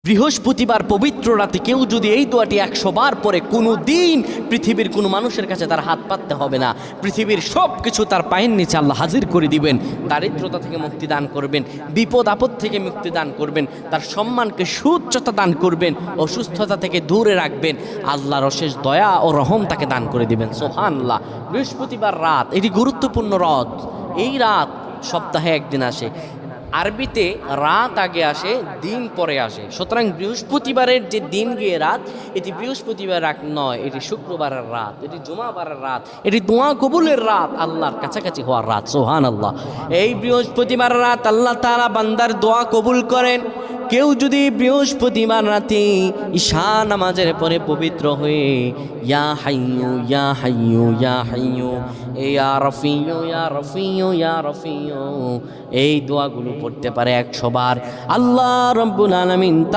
বৃহস্পতিবার পবিত্র রাতে কেউ যদি এই দোয়াটি 100 বার পরে কোনো দিন পৃথিবীর কোনো মানুষের কাছে তার হাত পাততে হবে না। পৃথিবীর সব কিছু তার পায়ের নিচে আল্লাহ হাজির করে দিবেন। দারিদ্রতা থেকে মুক্তি দান করবেন, বিপদ আপদ থেকে মুক্তি দান করবেন, তার সম্মানকে সুউচ্চতা দান করবেন, অসুস্থতা থেকে দূরে রাখবেন। আল্লাহর অশেষ দয়া ও রহম তাকে দান করে দিবেন। সুবহানাল্লাহ। বৃহস্পতিবার রাত এটি গুরুত্বপূর্ণ রাত। এই রাত সপ্তাহে একদিন আসে। আরবিতে রাত আগে আসে, দিন পরে আসে। সুতরাং বৃহস্পতিবারের যে দিন গিয়ে রাত, এটি বৃহস্পতিবার রাত নয়, এটি শুক্রবারের রাত, এটি জুমাবারের রাত, এটি দোয়া কবুলের রাত, আল্লাহর কাছাকাছি হওয়ার রাত। সুবহানাল্লাহ। এই বৃহস্পতিবার রাত আল্লাহ তাআলা বান্দার দোয়া কবুল করেন। কেউ যদি বৃহস্পতিবার রাতে ঈশা নামাজের পরে পবিত্র হয়ে ইয়া হাইয়ু ইয়া হাইয়ু ইয়া হাইয়ু ইয়া রফিয়ু ইয়া রফিয়ু ইয়া রফিয়ু এই দোয়াগুলো পড়তে পারে 100 বার, আল্লাহ রাব্বুল আলামিন তার